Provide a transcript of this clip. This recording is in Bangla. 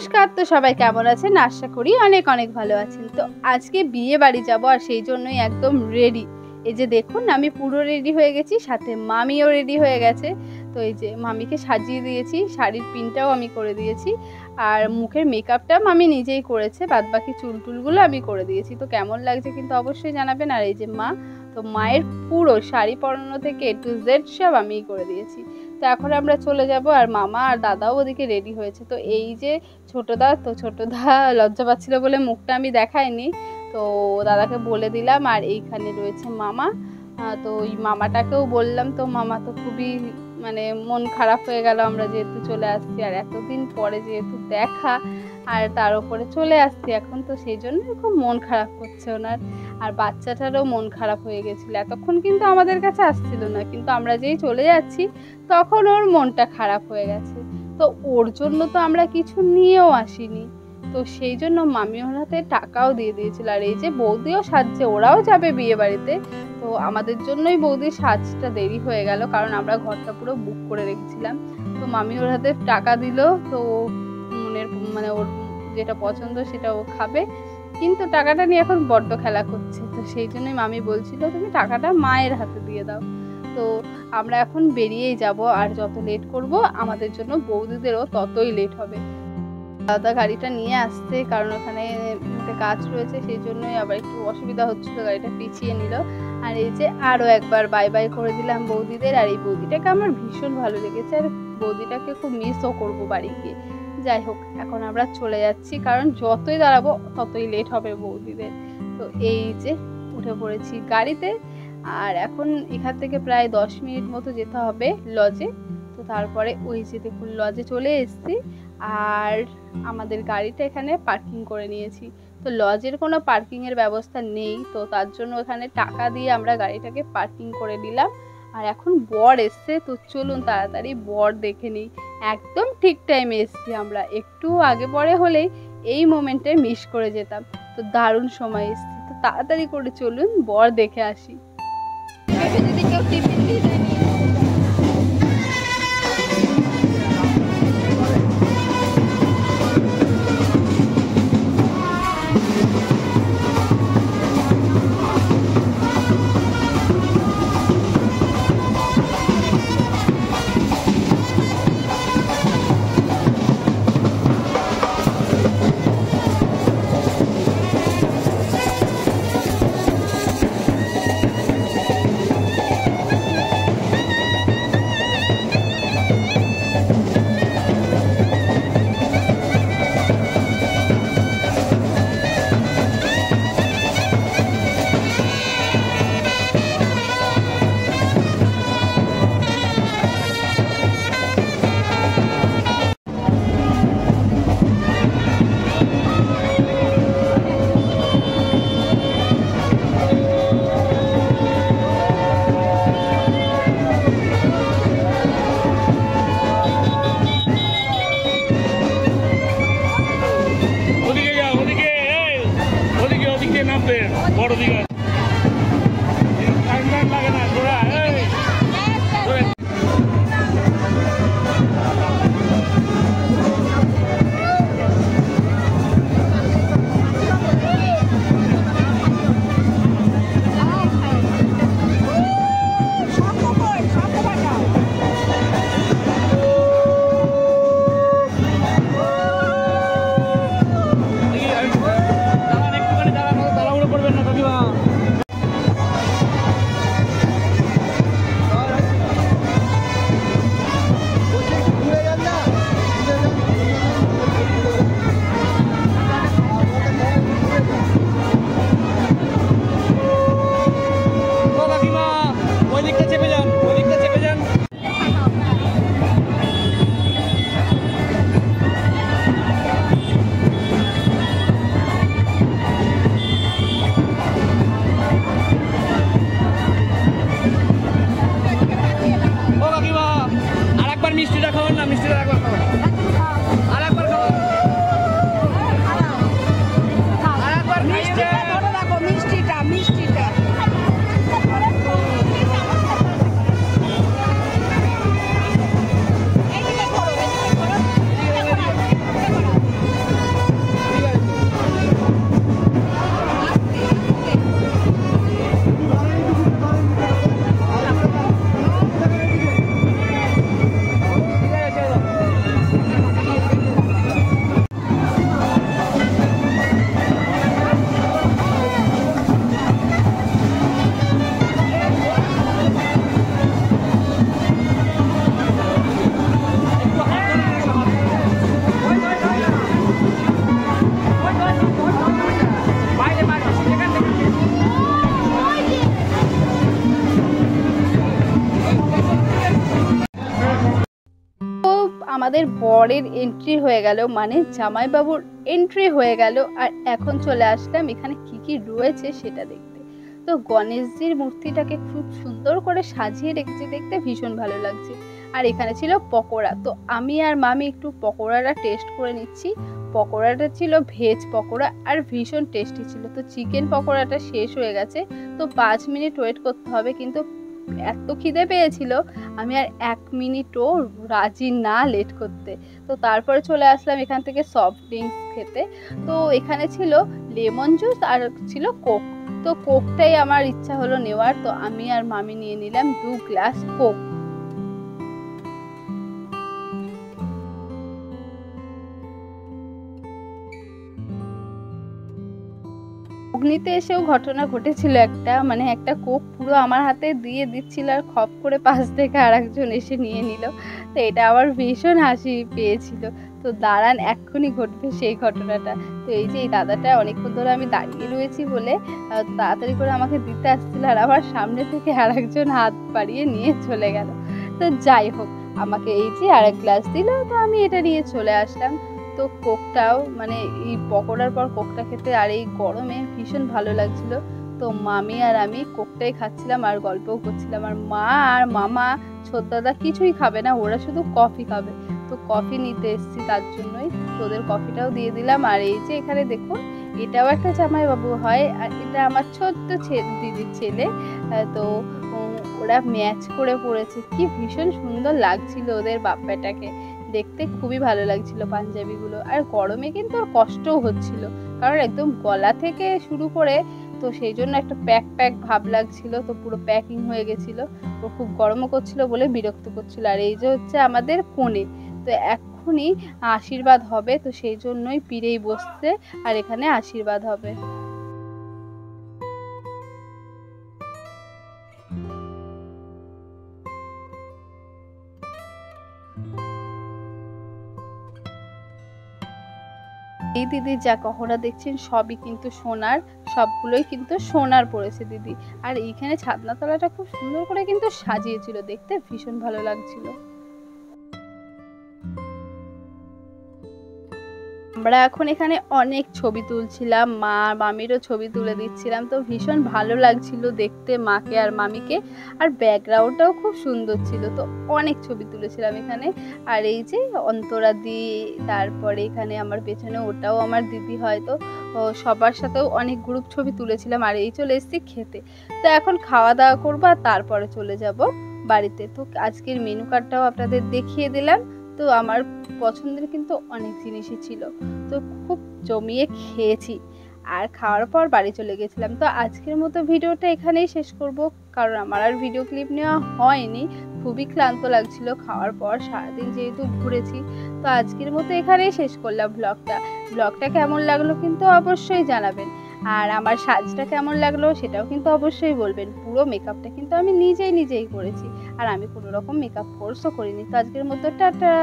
নমস্কার। তো সবাই কেমন আছেন? আশা করি অনেক অনেক ভালো আছেন। তো আজকে বিয়ে বাড়ি যাব আর সেই জন্যই একদম রেডি। এই যে দেখুন আমি পুরো রেডি হয়ে গেছি, সাথে মামিও রেডি হয়ে গেছে। তো এই যে মামিকে সাজিয়ে দিয়েছি, শাড়ির পিনটাও আমি করে দিয়েছি আর মুখের মেকআপটা মামি নিজেই করেছে, বাদবাকি চুল টুলগুলো আমি করে দিয়েছি। তো কেমন লাগছে কিন্তু অবশ্যই জানাবেন। আর এই যে মা, তো মায়ের পুরো শাড়ি পরানো থেকে A to Z সব আমিই করে দিয়েছি। তো এখন আমরা চলে যাব আর মামা আর দাদাও ওদিকে রেডি হয়েছে। তো এই যে ছোটদা, তো ছোটদা লজ্জা পাচ্ছিল বলে মুখটা আমি দেখাইনি, তো দাদাকে বলে দিলাম। আর এইখানে রয়েছে মামা, তো ওই মামাটাকেও বললাম। তো মামা তো খুবই মানে মন খারাপ হয়ে গেল আমরা যেহেতু চলে আসছি আর এতদিন পরে যেহেতু দেখা, আর তার উপরে চলে আসছি এখন, তো সেই জন্য খুব মন খারাপ করছে ওনার। আর বাচ্চাটারও মন খারাপ হয়ে গেছিলো, এতক্ষণ কিন্তু আমাদের কাছে আসছিল না, কিন্তু আমরা যেই চলে যাচ্ছি তখন ওর মনটা খারাপ হয়ে গেছে। তো ওর জন্য তো আমরা কিছু নিয়েও আসিনি, তো সেই জন্য মামি ওর হাতে টাকাও দিয়ে দিয়েছিল। আর এই যে বৌদিও সাজছে, ওরাও যাবে বিয়ে বাড়িতে। তো আমাদের জন্যই বৌদির সাজটা দেরি হয়ে গেল, কারণ আমরা ঘরটা পুরো বুক করে রেখেছিলাম। তো মামি ওর হাতে টাকা দিল, তো মনের মানে ওর যেটা পছন্দ সেটা ও খাবে, কিন্তু টাকাটা নিয়ে এখন বড্ড খেলা করছে। তো সেই জন্যই মামি বলছিল তুমি টাকাটা মায়ের হাতে দিয়ে দাও। তো আমরা এখন বেরিয়েই যাব, আর যত লেট করব আমাদের জন্য বৌদিদেরও ততই লেট হবে। দাদা গাড়িটা নিয়ে আসছে, কারণ ওখানে একটা কাজ রয়েছে, সেই জন্যই আবার একটু অসুবিধা হচ্ছিল, গাড়িটা পিছিয়ে নিল। আর এই যে আরও একবার বাই বাই করে দিলাম বৌদিদের। আর এই বৌদিটাকে আমার ভীষণ ভালো লেগেছে, আর বৌদিটাকে খুব মিসও করবো বাড়ি গিয়ে। যাই হোক, এখন আমরা চলে যাচ্ছি, কারণ যতই দাঁড়াবো ততই লেট হবে বৌদিদের। তো এই যে উঠে পড়েছি গাড়িতে, আর এখন এখান থেকে প্রায় 10 মিনিট মতো যেতে হবে লজে। তো তারপরে ওই যে দেখুন লজে চলে এসেছি, আর আমাদের গাড়িটা এখানে পার্কিং করে নিয়েছি। তো লজের কোনো পার্কিংয়ের ব্যবস্থা নেই, তো তার জন্য এখানে টাকা দিয়ে আমরা গাড়িটাকে পার্কিং করে নিলাম। আর এখন বর এসছে, তো চলুন তাড়াতাড়ি বর দেখে নিই। একদম ঠিক টাইমে এসছি আমরা, একটু আগে পরে হলেই এই মোমেন্টে মিস করে যেতাম। তো দারুণ সময় এসছি, তো তাড়াতাড়ি করে চলুন বর দেখে আসি। যদি কেউ টিফিন দিয়ে দেয়নি বড় দিকে লাগে না ঘোড়া। একটুখানি দাঁড়ানো, তাড়াহুড়ো করবেন না কাকিমা। আমাদের বরের এন্ট্রি হয়ে গেল, মানে জামাইবাবুর এন্ট্রি হয়ে গেল। আর এখন চলে আসলাম এখানে কি কি রয়েছে সেটা দেখতে। তো গণেশজির মূর্তিটাকে খুব সুন্দর করে সাজিয়ে রেখেছে, দেখতে ভীষণ ভালো লাগছে। আর এখানে ছিল পকোড়া, তো আমি আর মামি একটু পকোড়াটা টেস্ট করে নিচ্ছি। পকোড়াটা ছিল ভেজ পকোড়া আর ভীষণ টেস্টি ছিল। তো চিকেন পকোড়াটা শেষ হয়ে গেছে, তো 5 মিনিট ওয়েট করতে হবে, কিন্তু এত খিদে পেয়েছিল আমি আর 1 মিনিটও রাজি না লেট করতে। তো তারপরে চলে আসলাম এখান থেকে সফট ড্রিঙ্কস খেতে। তো এখানে ছিল লেমন জুস আর ছিল কোক। তো কোকটাই আমার ইচ্ছা হলো নেওয়ার, তো আমি আর মামি নিয়ে নিলাম 2 গ্লাস কোক। অগ্নিতে এসেও ঘটনা ঘটেছিল একটা, মানে একটা কোক পুরো আমার হাতে দিয়ে দিচ্ছিল আর খপ করে পাশ থেকে আরেকজন এসে নিয়ে নিল। তো এটা আমার ভীষণ হাসি পেয়েছিল। তো দাঁড়ান, এক্ষুনি ঘটবে সেই ঘটনাটা। তো এই যে এই দাদাটা অনেকক্ষণ ধরে আমি দাঁড়িয়ে রয়েছি বলে তাড়াতাড়ি করে আমাকে দিতে আসছিল, আর আমার সামনে থেকে আরেকজন হাত বাড়িয়ে নিয়ে চলে গেল। তো যাই হোক, আমাকে এই যে আরেক গ্লাস দিল, তো আমি এটা নিয়ে চলে আসলাম। তো কোকটাও, মানে এই পকোড়ার পর কোকটা খেতে আর এই গরমে ভীষণ ভালো লাগছিল। তো মামি আর আমি কোকটাই খাচ্ছিলাম আর গল্পও করছিলাম। আর মা আর মামা ছোটদাদা কিছুই খাবে না, ওরা শুধু কফি খাবে। তো কফি নিতে এসেছি তার জন্যই, তো ওদের কফিটাও দিয়ে দিলাম। আর এই যে এখানে দেখুন, এটাও একটা জামাইবাবু হয়, আর এটা আমার ছোট্ট দিদির ছেলে। তো ওরা ম্যাচ করে পড়েছে, কি ভীষণ সুন্দর লাগছিল ওদের বাপ্পাটাকে দেখতে, খুবই ভালো লাগছিল পাঞ্জাবিগুলো। আর গরমে কিন্তু আর কষ্টও হচ্ছিল, কারণ একদম গলা থেকে শুরু করে, তো সেই জন্য একটা প্যাক প্যাক ভাব লাগছিল, তো পুরো প্যাকিং হয়ে গেছিল। ও খুব গরমও করছিল বলে বিরক্ত করছিল। আর এই যে হচ্ছে আমাদের কোণে, তো এক্ষুনি আশীর্বাদ হবে, তো সেই জন্যই পিড়েই বসছে আর এখানে আশীর্বাদ হবে। এই দিদির যা গহনা দেখছেন সবই কিন্তু সোনার, সবগুলোই কিন্তু সোনার পড়েছে দিদি। আর এইখানে ছাদনাতলাটা খুব সুন্দর করে কিন্তু সাজিয়েছিল, দেখতে ভীষণ ভালো লাগছিল। আমরা এখন এখানে অনেক ছবি তুলছিলাম, মা মামিরও ছবি তুলে দিচ্ছিলাম। তো ভীষণ ভালো লাগছিল দেখতে মাকে আর মামিকে, আর ব্যাকগ্রাউন্ডটাও খুব সুন্দর ছিল। তো অনেক ছবি তুলেছিলাম এখানে। আর এই যে অন্তরা দি, তারপরে এখানে আমার পেছনে ওটাও আমার দিদি, হয়তো সবার সাথেও অনেক গ্রুপ ছবি তুলেছিলাম। আর এই চলে এসেছি খেতে। তো এখন খাওয়া দাওয়া করবো আর তারপরে চলে যাব বাড়িতে। তো আজকের মেনু কার্ডটাও আপনাদের দেখিয়ে দিলাম। তো আমার পছন্দের কিন্তু অনেক জিনিসই ছিল, তো খুব জমিয়ে খেয়েছি। আর খাওয়ার পর বাড়ি চলে গেছিলাম। তো আজকের মতো ভিডিওটা এখানেই শেষ করব, কারণ আমার আর ভিডিও ক্লিপ নেওয়া হয়নি, খুবই ক্লান্ত লাগছিল খাওয়ার পর, সারাদিন যেহেতু ঘুরেছি। তো আজকের মতো এখানেই শেষ করলাম ব্লগটা কেমন লাগলো কিন্তু অবশ্যই জানাবেন। আর আমার সাজটা কেমন লাগলো সেটাও কিন্তু অবশ্যই বলবেন। পুরো মেকআপটা কিন্তু আমি নিজেই করেছি, আর আমি কোনো রকম মেকআপ কোর্সও করিনি। তো আজকের মতো টাটা।